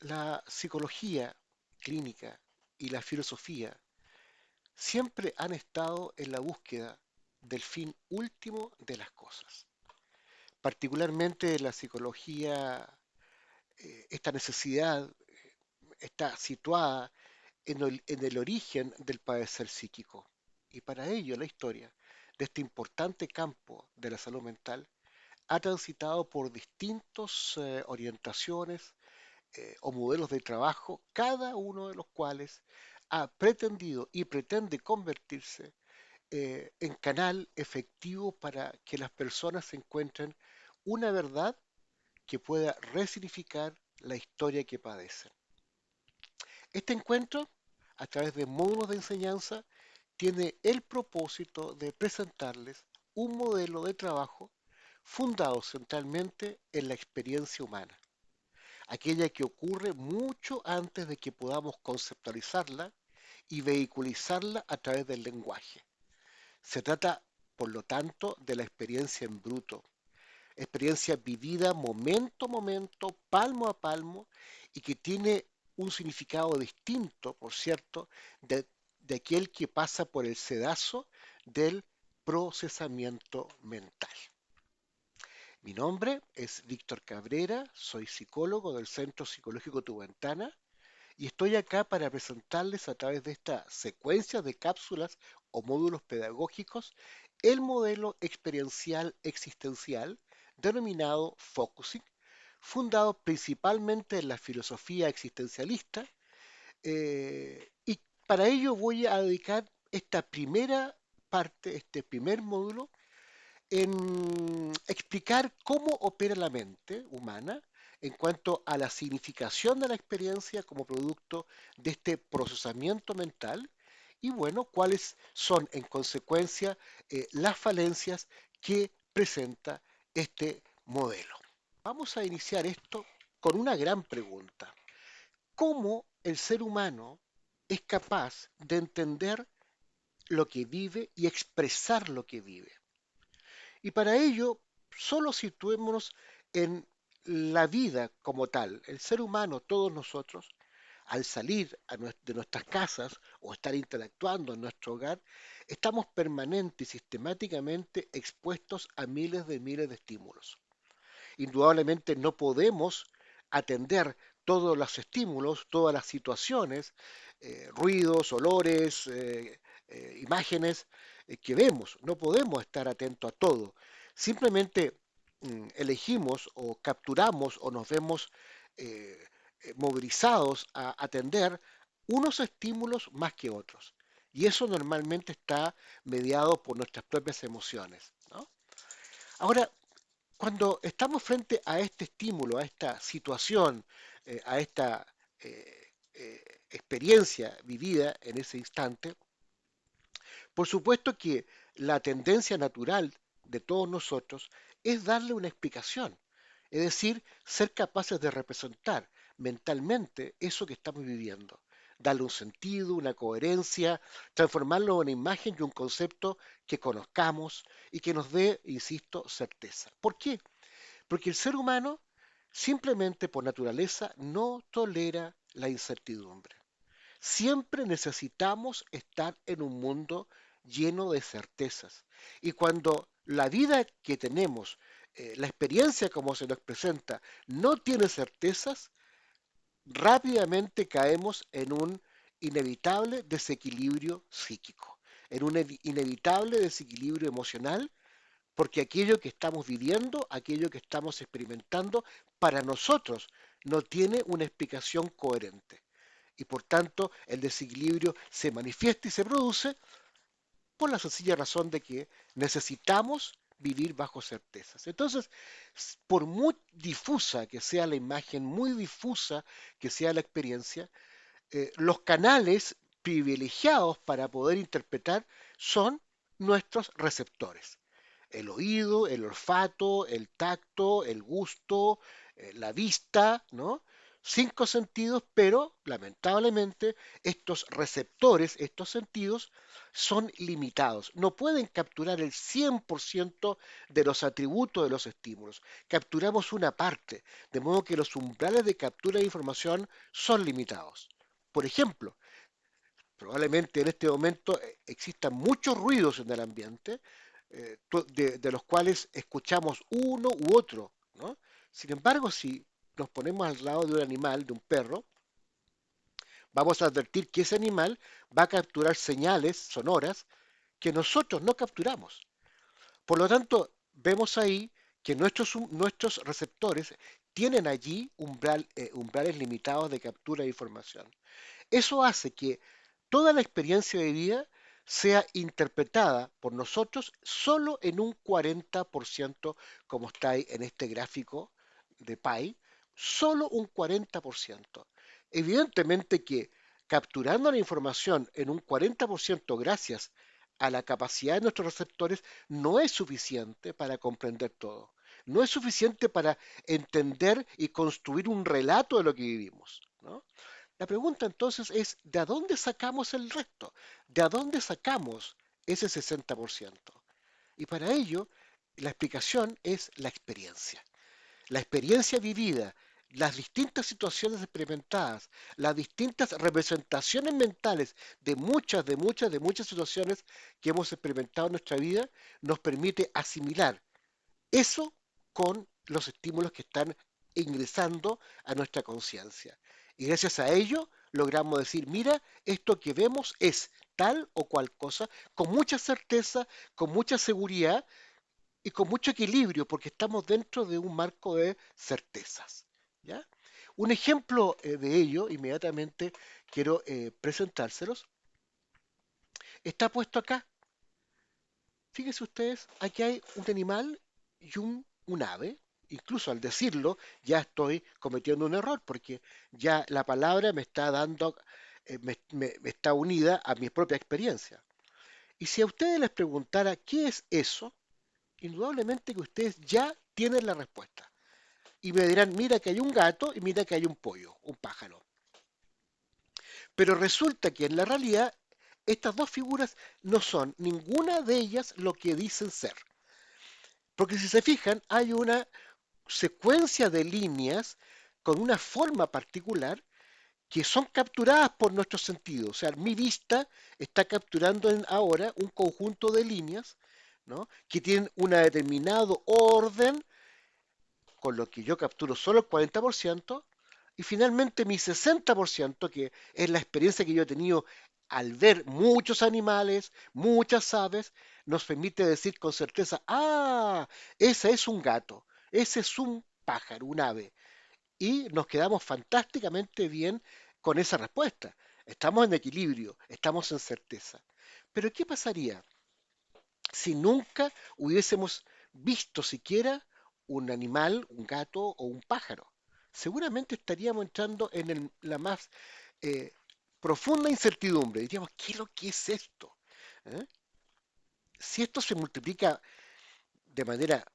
La psicología clínica y la filosofía siempre han estado en la búsqueda del fin último de las cosas. Particularmente la psicología, esta necesidad está situada en el origen del padecer psíquico. Y para ello la historia de este importante campo de la salud mental ha transitado por distintas orientaciones o modelos de trabajo, cada uno de los cuales ha pretendido y pretende convertirse en canal efectivo para que las personas encuentren una verdad que pueda resignificar la historia que padecen. Este encuentro, a través de módulos de enseñanza, tiene el propósito de presentarles un modelo de trabajo fundado centralmente en la experiencia humana, aquella que ocurre mucho antes de que podamos conceptualizarla y vehiculizarla a través del lenguaje. Se trata, por lo tanto, de la experiencia en bruto, experiencia vivida momento a momento, palmo a palmo, y que tiene un significado distinto, por cierto, de aquel que pasa por el sedazo del procesamiento mental. Mi nombre es Víctor Cabrera, soy psicólogo del Centro Psicológico Tubantana y estoy acá para presentarles a través de esta secuencia de cápsulas o módulos pedagógicos el modelo experiencial existencial denominado Focusing, fundado principalmente en la filosofía existencialista, y para ello voy a dedicar esta primera parte, este primer módulo, en explicar cómo opera la mente humana en cuanto a la significación de la experiencia como producto de este procesamiento mental y bueno, cuáles son en consecuencia las falencias que presenta este modelo. Vamos a iniciar esto con una gran pregunta. ¿Cómo el ser humano es capaz de entender lo que vive y expresar lo que vive? Y para ello, solo situémonos en la vida como tal. El ser humano, todos nosotros, al salir de nuestras casas o estar interactuando en nuestro hogar, estamos permanente y sistemáticamente expuestos a miles de estímulos. Indudablemente no podemos atender todos los estímulos, todas las situaciones, ruidos, olores, imágenes que vemos. No podemos estar atentos a todo. Simplemente elegimos o capturamos o nos vemos eh, movilizados a atender unos estímulos más que otros. Y eso normalmente está mediado por nuestras propias emociones, ¿no? Ahora, cuando estamos frente a este estímulo, a esta situación, a esta experiencia vivida en ese instante, por supuesto que la tendencia natural de todos nosotros es darle una explicación, es decir, ser capaces de representar mentalmente eso que estamos viviendo, darle un sentido, una coherencia, transformarlo en una imagen y un concepto que conozcamos y que nos dé, insisto, certeza. ¿Por qué? Porque el ser humano, simplemente por naturaleza, no tolera la incertidumbre. Siempre necesitamos estar en un mundo lleno de certezas. Y cuando la vida que tenemos, la experiencia como se nos presenta, no tiene certezas, rápidamente caemos en un inevitable desequilibrio psíquico, en un inevitable desequilibrio emocional porque aquello que estamos viviendo, aquello que estamos experimentando, para nosotros no tiene una explicación coherente. Y por tanto, el desequilibrio se manifiesta y se produce por la sencilla razón de que necesitamos vivir bajo certezas. Entonces, por muy difusa que sea la imagen, muy difusa que sea la experiencia, los canales privilegiados para poder interpretar son nuestros receptores. El oído, el olfato, el tacto, el gusto, la vista, ¿no? cinco sentidos, pero lamentablemente estos receptores, estos sentidos, son limitados. No pueden capturar el 100% de los atributos de los estímulos. Capturamos una parte, de modo que los umbrales de captura de información son limitados. Por ejemplo, probablemente en este momento existan muchos ruidos en el ambiente, de los cuales escuchamos uno u otro, ¿no? Sin embargo, si nos ponemos al lado de un animal, de un perro, vamos a advertir que ese animal va a capturar señales sonoras que nosotros no capturamos. Por lo tanto, vemos ahí que nuestros receptores tienen allí umbrales limitados de captura de información. Eso hace que toda la experiencia de vida sea interpretada por nosotros solo en un 40%, como está ahí en este gráfico de Pi, solo un 40%. Evidentemente que capturando la información en un 40% gracias a la capacidad de nuestros receptores no es suficiente para comprender todo. No es suficiente para entender y construir un relato de lo que vivimos, ¿no? La pregunta entonces es, ¿de dónde sacamos el resto? ¿De dónde sacamos ese 60%? Y para ello, la explicación es la experiencia. La experiencia vivida, las distintas situaciones experimentadas, las distintas representaciones mentales de muchas situaciones que hemos experimentado en nuestra vida, nos permite asimilar eso con los estímulos que están ingresando a nuestra conciencia. Y gracias a ello logramos decir, mira, esto que vemos es tal o cual cosa, con mucha certeza, con mucha seguridad y con mucho equilibrio, porque estamos dentro de un marco de certezas. ¿Ya? Un ejemplo de ello, inmediatamente quiero presentárselos, está puesto acá. Fíjense ustedes, aquí hay un animal y un ave. Incluso al decirlo, ya estoy cometiendo un error, porque ya la palabra me está dando, me está unida a mi propia experiencia. Y si a ustedes les preguntara qué es eso, indudablemente que ustedes ya tienen la respuesta. Y me dirán, mira que hay un gato y mira que hay un pollo, un pájaro. Pero resulta que en la realidad estas dos figuras no son ninguna de ellas lo que dicen ser. Porque si se fijan, hay una secuencia de líneas con una forma particular que son capturadas por nuestros sentidos. O sea, mi vista está capturando ahora un conjunto de líneas, ¿no? Que tienen un determinado orden, con lo que yo capturo solo el 40%, y finalmente mi 60%, que es la experiencia que yo he tenido al ver muchos animales, muchas aves, nos permite decir con certeza, ah, ese es un gato, ese es un pájaro, un ave. Y nos quedamos fantásticamente bien con esa respuesta. Estamos en equilibrio, estamos en certeza. Pero ¿qué pasaría si nunca hubiésemos visto siquiera un animal, un gato o un pájaro? Seguramente estaríamos entrando en la más eh, profunda incertidumbre. Diríamos, ¿qué es lo que es esto? ¿Eh? Si esto se multiplica de manera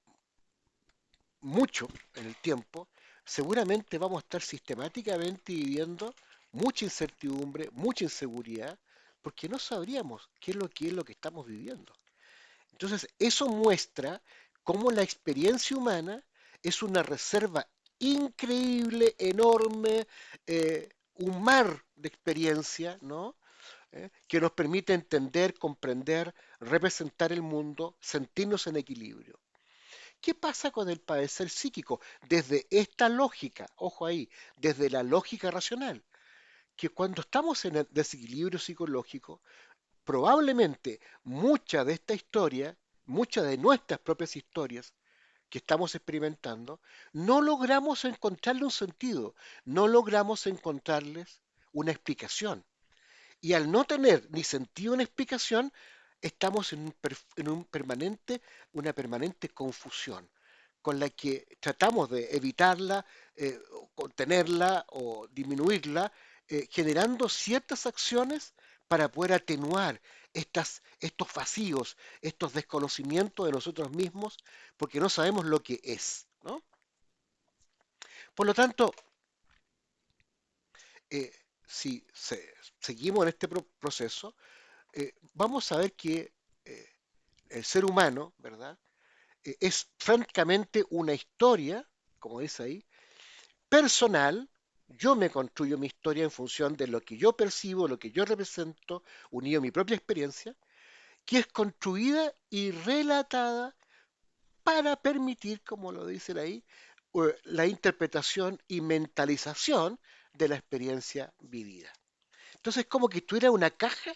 mucho en el tiempo, seguramente vamos a estar sistemáticamente viviendo mucha incertidumbre, mucha inseguridad, porque no sabríamos qué es lo que estamos viviendo. Entonces, eso muestra cómo la experiencia humana es una reserva increíble, enorme, un mar de experiencia, ¿no? Que nos permite entender, comprender, representar el mundo, sentirnos en equilibrio. ¿Qué pasa con el padecer psíquico? Desde esta lógica, ojo ahí, desde la lógica racional, que cuando estamos en el desequilibrio psicológico, probablemente mucha de esta historia, muchas de nuestras propias historias que estamos experimentando, no logramos encontrarle un sentido, no logramos encontrarles una explicación. Y al no tener ni sentido ni explicación, estamos una permanente confusión con la que tratamos de evitarla, o contenerla o disminuirla, generando ciertas acciones para poder atenuar estos vacíos, estos desconocimientos de nosotros mismos, porque no sabemos lo que es, ¿no? Por lo tanto, eh, si seguimos en este proceso, vamos a ver que eh, el ser humano, ¿verdad? Es francamente una historia, como dice ahí, personal. Yo me construyo mi historia en función de lo que yo percibo, lo que yo represento, unido a mi propia experiencia, que es construida y relatada para permitir, como lo dicen ahí, la interpretación y mentalización de la experiencia vivida. Entonces, como que estuviera una caja,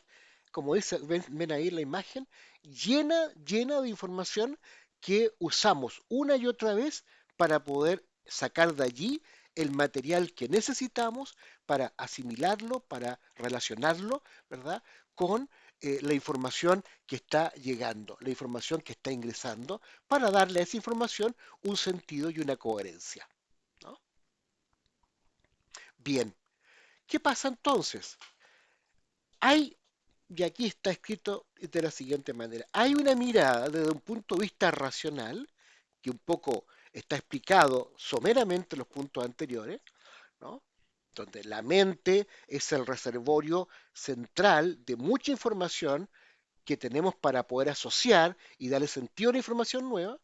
como dice, ven ahí la imagen, llena de información que usamos una y otra vez para poder sacar de allí el material que necesitamos para asimilarlo, para relacionarlo, ¿verdad? Con la información que está llegando, la información que está ingresando, para darle a esa información un sentido y una coherencia, ¿no? Bien, ¿qué pasa entonces? Hay, y aquí está escrito de la siguiente manera, hay una mirada desde un punto de vista racional, que un poco está explicado someramente en los puntos anteriores, ¿no? Donde la mente es el reservorio central de mucha información que tenemos para poder asociar y darle sentido a la información nueva,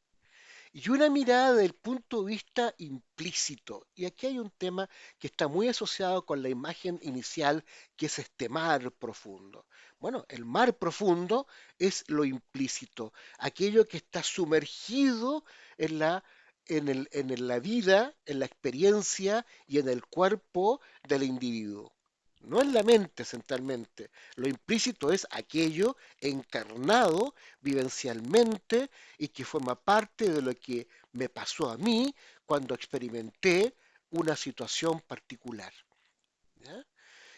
y una mirada del punto de vista implícito. Y aquí hay un tema que está muy asociado con la imagen inicial, que es este mar profundo. Bueno, el mar profundo es lo implícito, aquello que está sumergido en la vida, en la experiencia y en el cuerpo del individuo. No en la mente centralmente. Lo implícito es aquello encarnado vivencialmente y que forma parte de lo que me pasó a mí cuando experimenté una situación particular. ¿Ya?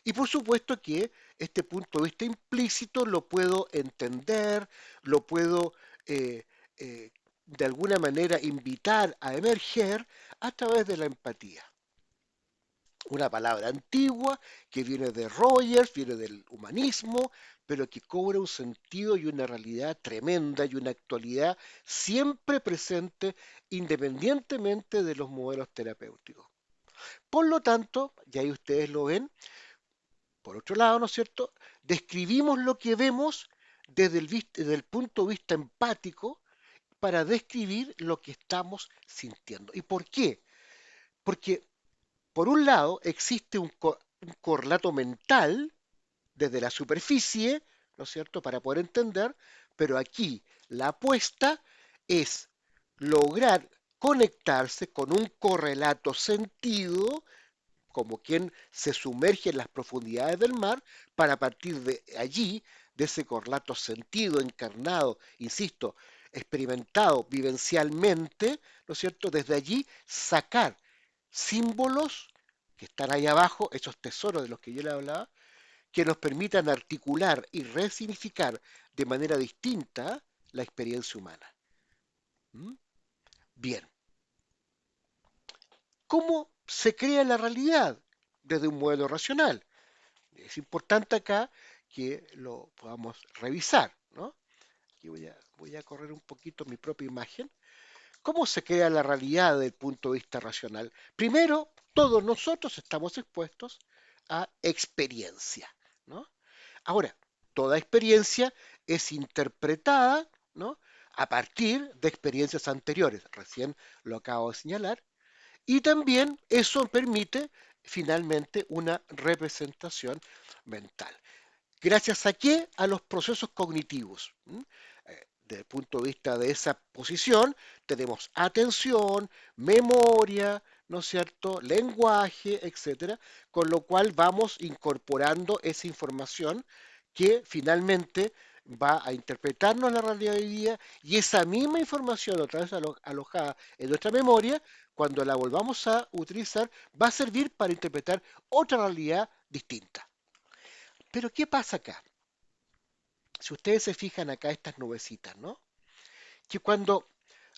Y por supuesto que este punto de vista implícito lo puedo entender, lo puedo eh, de alguna manera invitar a emerger a través de la empatía. Una palabra antigua que viene de Rogers, viene del humanismo, pero que cobra un sentido y una realidad tremenda y una actualidad siempre presente independientemente de los modelos terapéuticos. Por lo tanto, y ahí ustedes lo ven, por otro lado, ¿no es cierto? Describimos lo que vemos desde el punto de vista empático para describir lo que estamos sintiendo. ¿Y por qué? Porque por un lado, existe un correlato mental desde la superficie, ¿no es cierto?, para poder entender, pero aquí la apuesta es lograr conectarse con un correlato sentido, como quien se sumerge en las profundidades del mar, para partir de allí, de ese correlato sentido, encarnado, insisto, experimentado vivencialmente, ¿no es cierto?, desde allí sacar símbolos que están ahí abajo, esos tesoros de los que yo le hablaba, que nos permitan articular y resignificar de manera distinta la experiencia humana. ¿Mm? Bien, ¿cómo se crea la realidad desde un modelo racional? Es importante acá que lo podamos revisar, ¿no? Aquí voy a correr un poquito mi propia imagen. ¿Cómo se crea la realidad desde el punto de vista racional? Primero, todos nosotros estamos expuestos a experiencia, ¿no? Ahora, toda experiencia es interpretada, ¿no?, a partir de experiencias anteriores, recién lo acabo de señalar, y también eso permite finalmente una representación mental. ¿Gracias a qué? A los procesos cognitivos. Desde el punto de vista de esa posición, tenemos atención, memoria, ¿no es cierto?, lenguaje, etcétera, con lo cual vamos incorporando esa información que finalmente va a interpretarnos la realidad de hoy día, y esa misma información, otra vez alojada en nuestra memoria, cuando la volvamos a utilizar, va a servir para interpretar otra realidad distinta. Pero ¿qué pasa acá? Si ustedes se fijan acá estas nubecitas, ¿no? Que cuando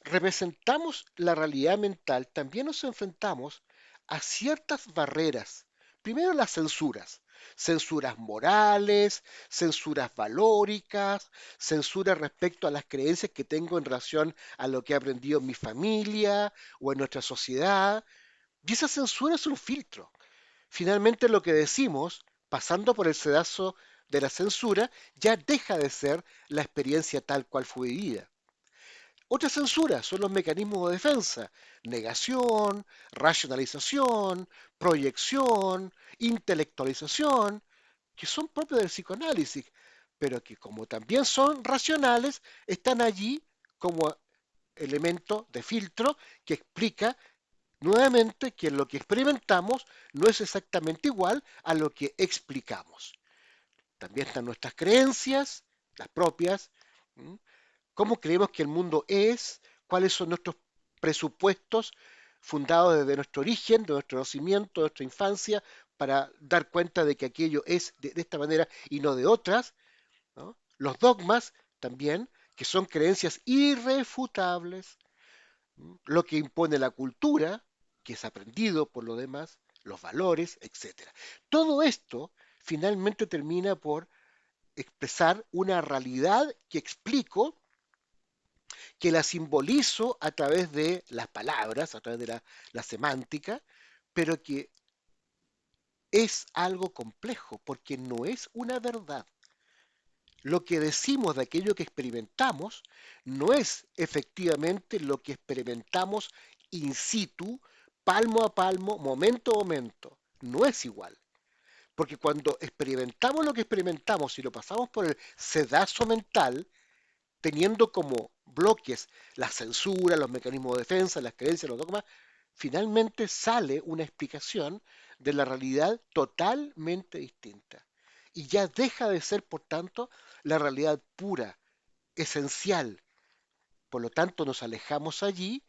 representamos la realidad mental, también nos enfrentamos a ciertas barreras. Primero las censuras, censuras morales, censuras valóricas, censuras respecto a las creencias que tengo en relación a lo que he aprendido en mi familia o en nuestra sociedad. Y esa censura es un filtro. finalmente lo que decimos, pasando por el sedazo de la censura, ya deja de ser la experiencia tal cual fue vivida. Otra censura son los mecanismos de defensa: negación, racionalización, proyección, intelectualización, que son propios del psicoanálisis, pero que como también son racionales, están allí como elemento de filtro que explica nuevamente que lo que experimentamos no es exactamente igual a lo que explicamos. También están nuestras creencias, las propias, cómo creemos que el mundo es, cuáles son nuestros presupuestos fundados desde nuestro origen, de nuestro nacimiento, de nuestra infancia, para dar cuenta de que aquello es de esta manera y no de otras, ¿no? Los dogmas también, que son creencias irrefutables, lo que impone la cultura, que es aprendido por lo demás, los valores, etcétera. Todo esto finalmente termina por expresar una realidad que explico, que la simbolizo a través de las palabras, a través de la semántica, pero que es algo complejo porque no es una verdad. Lo que decimos de aquello que experimentamos no es efectivamente lo que experimentamos in situ, palmo a palmo, momento a momento. No es igual. Porque cuando experimentamos lo que experimentamos y lo pasamos por el sedazo mental, teniendo como bloques la censura, los mecanismos de defensa, las creencias, los dogmas, finalmente sale una explicación de la realidad totalmente distinta. Y ya deja de ser, por tanto, la realidad pura, esencial. Por lo tanto, nos alejamos allí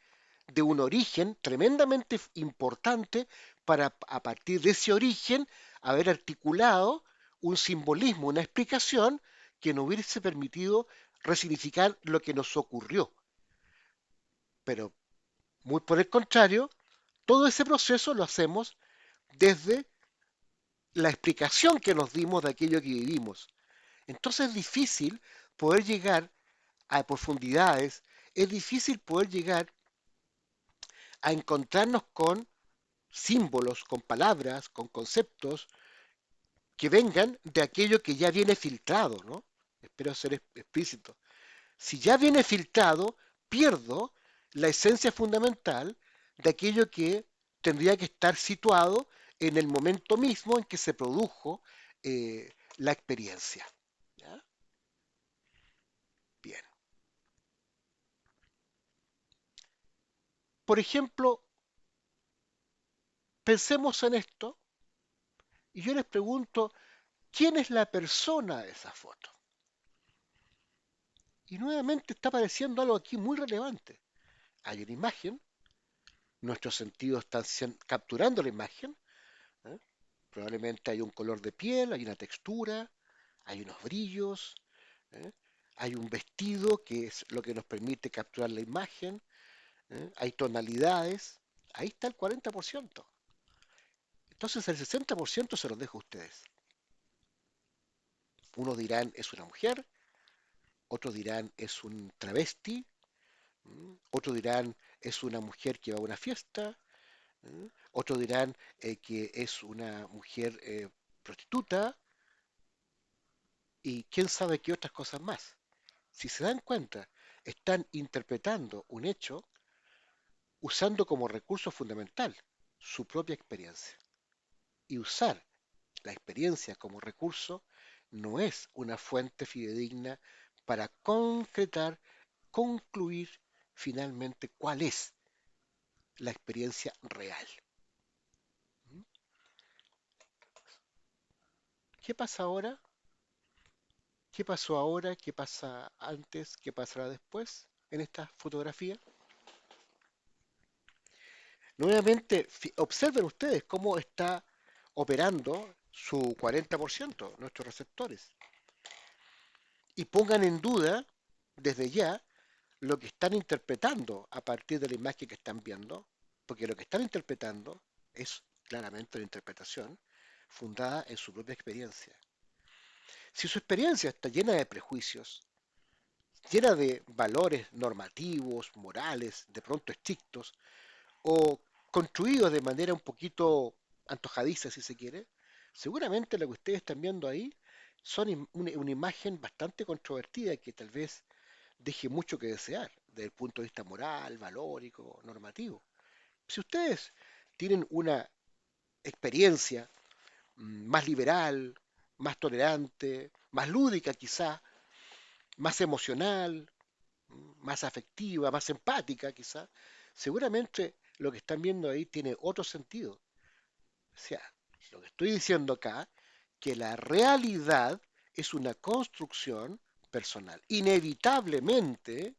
de un origen tremendamente importante para, a partir de ese origen, haber articulado un simbolismo, una explicación que nos hubiese permitido resignificar lo que nos ocurrió. Pero, muy por el contrario, todo ese proceso lo hacemos desde la explicación que nos dimos de aquello que vivimos. Entonces es difícil poder llegar a profundidades, es difícil poder llegar a encontrarnos con símbolos, con palabras, con conceptos que vengan de aquello que ya viene filtrado, ¿no? Espero ser explícito. Si ya viene filtrado, pierdo la esencia fundamental de aquello que tendría que estar situado en el momento mismo en que se produjo la experiencia. ¿Ya? Bien. Por ejemplo, pensemos en esto y yo les pregunto, ¿quién es la persona de esa foto? Y nuevamente está apareciendo algo aquí muy relevante. Hay una imagen, nuestros sentidos están capturando la imagen, ¿eh? Probablemente hay un color de piel, hay una textura, hay unos brillos, ¿eh? Hay un vestido que es lo que nos permite capturar la imagen, ¿eh? Hay tonalidades, ahí está el 40%. Entonces el 60% se los dejo a ustedes. Unos dirán es una mujer, otros dirán es un travesti, otros dirán es una mujer que va a una fiesta, otros dirán que es una mujer prostituta y quién sabe qué otras cosas más. Si se dan cuenta, están interpretando un hecho usando como recurso fundamental su propia experiencia. Y usar la experiencia como recurso no es una fuente fidedigna para concretar, concluir finalmente cuál es la experiencia real. ¿Qué pasa ahora? ¿Qué pasó ahora? ¿Qué pasa antes? ¿Qué pasará después en esta fotografía? Nuevamente, observen ustedes cómo está operando su 40%, nuestros receptores, y pongan en duda desde ya lo que están interpretando a partir de la imagen que están viendo, porque lo que están interpretando es claramente una interpretación fundada en su propia experiencia. Si su experiencia está llena de prejuicios, llena de valores normativos, morales, de pronto estrictos, o construidos de manera un poquito antojadiza si se quiere, seguramente lo que ustedes están viendo ahí son una imagen bastante controvertida que tal vez deje mucho que desear desde el punto de vista moral, valórico, normativo. Si ustedes tienen una experiencia más liberal, más tolerante, más lúdica quizá, más emocional, más afectiva, más empática quizá, seguramente lo que están viendo ahí tiene otro sentido. O sea, lo que estoy diciendo acá, que la realidad es una construcción personal. Inevitablemente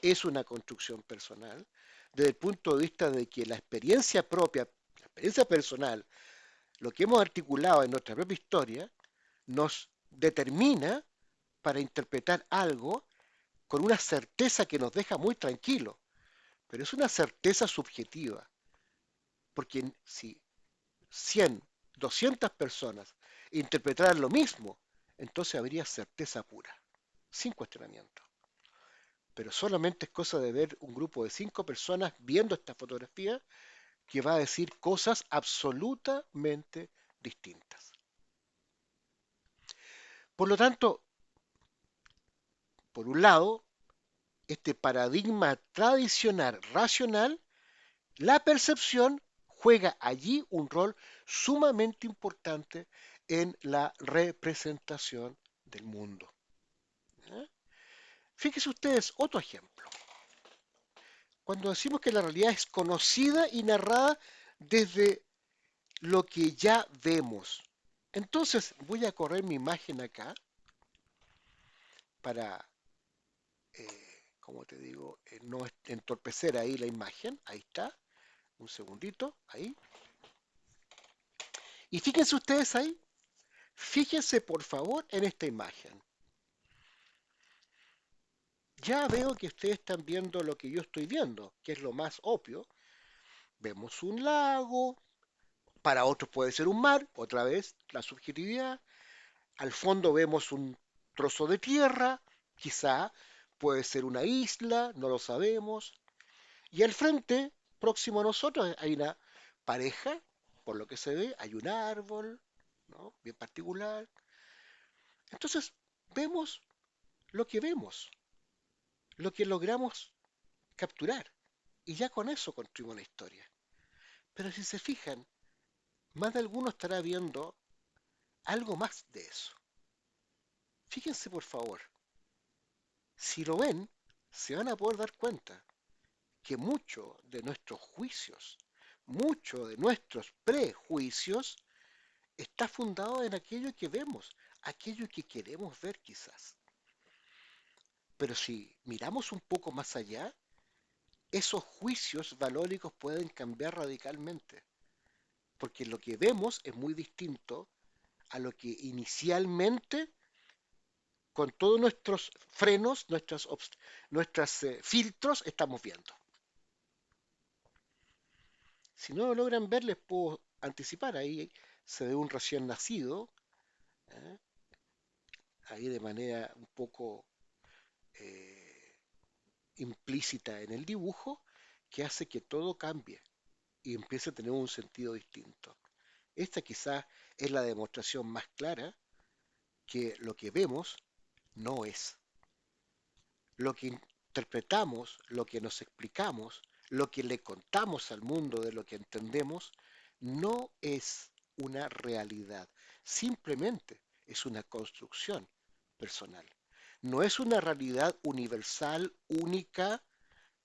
es una construcción personal desde el punto de vista de que la experiencia propia, la experiencia personal, lo que hemos articulado en nuestra propia historia, nos determina para interpretar algo con una certeza que nos deja muy tranquilos, pero es una certeza subjetiva, porque si 100, 200 personas interpretaran lo mismo, entonces habría certeza pura, sin cuestionamiento. Pero solamente es cosa de ver un grupo de 5 personas viendo esta fotografía que va a decir cosas absolutamente distintas. Por lo tanto, por un lado, este paradigma tradicional racional, la percepción juega allí un rol sumamente importante en la representación del mundo. ¿Eh? Fíjense ustedes otro ejemplo. Cuando decimos que la realidad es conocida y narrada desde lo que ya vemos. Entonces voy a correr mi imagen acá para, como te digo, no entorpecer ahí la imagen. Ahí está. Un segundito. Ahí. Y fíjense ustedes ahí. Fíjense por favor en esta imagen. Ya veo que ustedes están viendo lo que yo estoy viendo, que es lo más obvio. Vemos un lago, para otros puede ser un mar, otra vez la subjetividad. Al fondo vemos un trozo de tierra, quizá puede ser una isla, no lo sabemos. Y al frente, próximo a nosotros, hay una pareja, por lo que se ve, hay un árbol, ¿no? Bien particular. Entonces, vemos lo que vemos, lo que logramos capturar. Y ya con eso construimos la historia. Pero si se fijan, más de alguno estará viendo algo más de eso. Fíjense por favor, si lo ven, se van a poder dar cuenta que muchos de nuestros juicios, muchos de nuestros prejuicios, está fundado en aquello que vemos, aquello que queremos ver quizás. Pero si miramos un poco más allá, esos juicios valóricos pueden cambiar radicalmente, porque lo que vemos es muy distinto a lo que inicialmente, con todos nuestros frenos, nuestros filtros, estamos viendo. Si no lo logran ver, les puedo anticipar. Ahí se ve un recién nacido, ¿eh? Ahí de manera un poco eh, implícita en el dibujo, que hace que todo cambie y empiece a tener un sentido distinto. Esta quizás es la demostración más clara que lo que vemos no es. Lo que interpretamos, lo que nos explicamos, lo que le contamos al mundo de lo que entendemos, no es una realidad, simplemente es una construcción personal. No es una realidad universal, única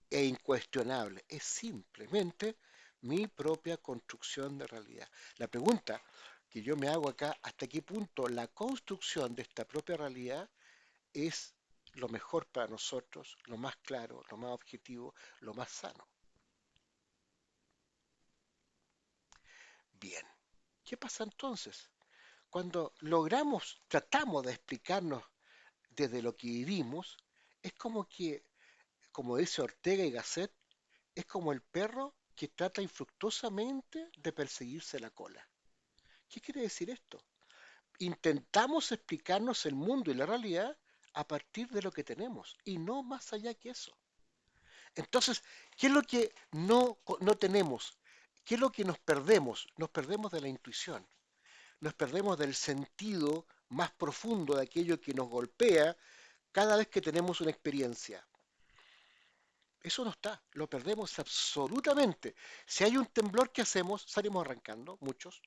e incuestionable, es simplemente mi propia construcción de realidad. La pregunta que yo me hago acá, ¿hasta qué punto la construcción de esta propia realidad es lo mejor para nosotros, lo más claro, lo más objetivo, lo más sano? Bien, ¿qué pasa entonces? Cuando logramos, tratamos de explicarnos desde lo que vivimos, es como que, como dice Ortega y Gasset, es como el perro que trata infructuosamente de perseguirse la cola. ¿Qué quiere decir esto? Intentamos explicarnos el mundo y la realidad a partir de lo que tenemos y no más allá que eso. Entonces, ¿qué es lo que no tenemos? ¿Qué es lo que nos perdemos? Nos perdemos de la intuición, nos perdemos del sentido más profundo de aquello que nos golpea cada vez que tenemos una experiencia. Eso no está, lo perdemos absolutamente. Si hay un temblor, ¿qué hacemos? Salimos arrancando, muchos.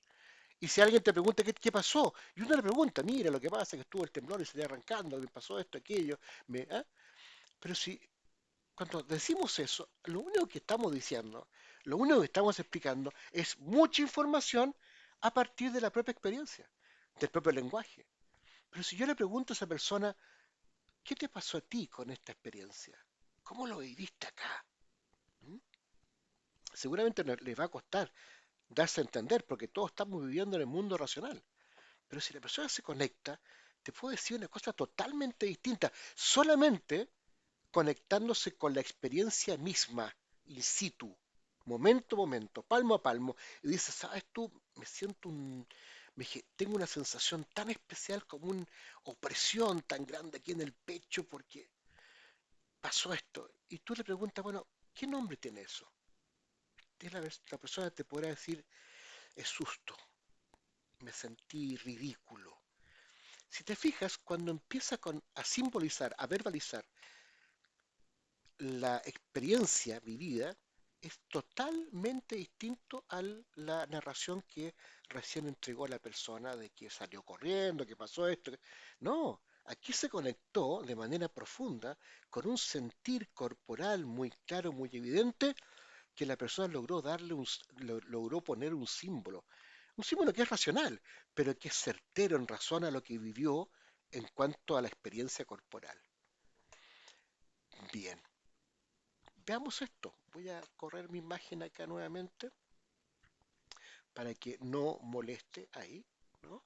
Y si alguien te pregunta qué pasó, y uno le pregunta, mira, lo que pasa es que estuvo el temblor y salí arrancando, me pasó esto, aquello. ¿Ah? Pero si cuando decimos eso, lo único que estamos diciendo, lo único que estamos explicando es mucha información a partir de la propia experiencia, del propio lenguaje. Pero si yo le pregunto a esa persona, ¿qué te pasó a ti con esta experiencia? ¿Cómo lo viviste acá? ¿Mm? Seguramente les va a costar darse a entender porque todos estamos viviendo en el mundo racional. Pero si la persona se conecta, te puede decir una cosa totalmente distinta, solamente conectándose con la experiencia misma, in situ, momento a momento, palmo a palmo, y dices, ¿sabes tú? Tengo una sensación tan especial como una opresión tan grande aquí en el pecho porque pasó esto. Y tú le preguntas, bueno, ¿qué nombre tiene eso? Y la persona te podrá decir, es susto, me sentí ridículo. Si te fijas, cuando empieza a simbolizar, a verbalizar la experiencia vivida, es totalmente distinto a la narración que recién entregó la persona de que salió corriendo, que pasó esto. No, aquí se conectó de manera profunda con un sentir corporal muy claro, muy evidente, que la persona logró poner un símbolo que es racional, pero que es certero en razón a lo que vivió en cuanto a la experiencia corporal. Bien, veamos esto. Voy a correr mi imagen acá nuevamente para que no moleste ahí, ¿no?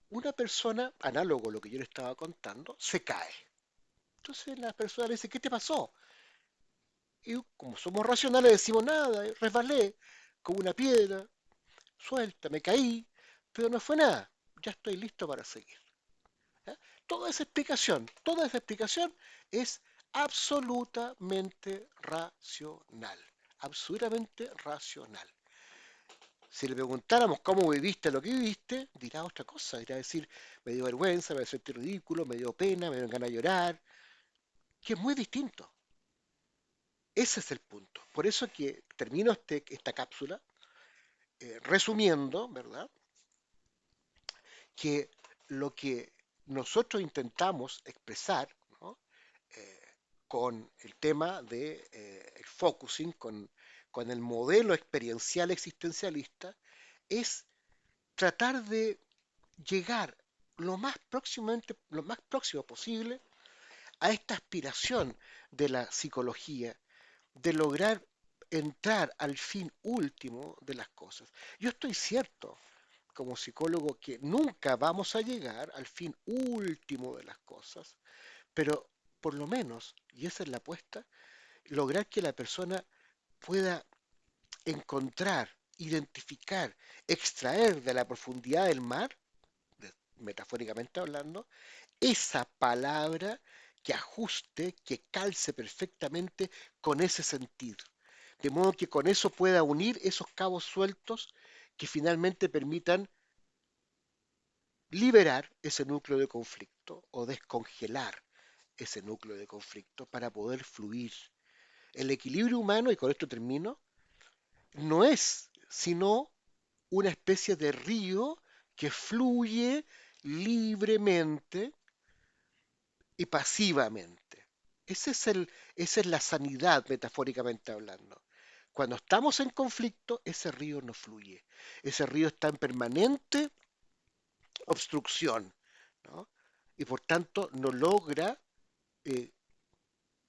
Una persona, análogo a lo que yo le estaba contando, se cae. Entonces la persona le dice, ¿qué te pasó? Y como somos racionales decimos nada, resbalé con una piedra, suelta, me caí, pero no fue nada, ya estoy listo para seguir. ¿Ya? Toda esa explicación es absolutamente racional, absolutamente racional. Si le preguntáramos cómo viviste lo que viviste, dirá otra cosa, dirá decir, me dio vergüenza, me sentí ridículo, me dio pena, me dio ganas de llorar, que es muy distinto. Ese es el punto. Por eso que termino esta cápsula resumiendo, ¿verdad? Que lo que nosotros intentamos expresar, ¿no? eh, con el tema de el focusing, con el modelo experiencial existencialista, es tratar de llegar lo más próximo posible a esta aspiración de la psicología, de lograr entrar al fin último de las cosas. Yo estoy cierto, como psicólogo, que nunca vamos a llegar al fin último de las cosas, pero por lo menos, y esa es la apuesta, lograr que la persona pueda encontrar, identificar, extraer de la profundidad del mar, metafóricamente hablando, esa palabra que ajuste, que calce perfectamente con ese sentido. De modo que con eso pueda unir esos cabos sueltos que finalmente permitan liberar ese núcleo de conflicto o descongelar ese núcleo de conflicto para poder fluir. El equilibrio humano, y con esto termino, no es sino una especie de río que fluye libremente y pasivamente. Esa es la sanidad, metafóricamente hablando. Cuando estamos en conflicto, ese río no fluye. Ese río está en permanente obstrucción, ¿no? Y por tanto no logra eh,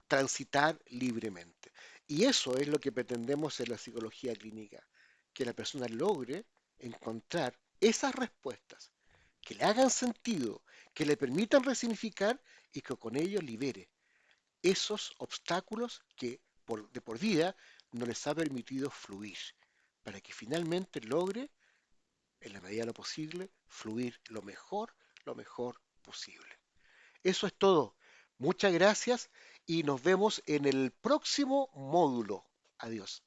transitar libremente. Y eso es lo que pretendemos en la psicología clínica, que la persona logre encontrar esas respuestas que le hagan sentido, que le permitan resignificar y que con ello libere esos obstáculos que de por vida no les ha permitido fluir, para que finalmente logre, en la medida de lo posible, fluir lo mejor posible. Eso es todo. Muchas gracias y nos vemos en el próximo módulo. Adiós.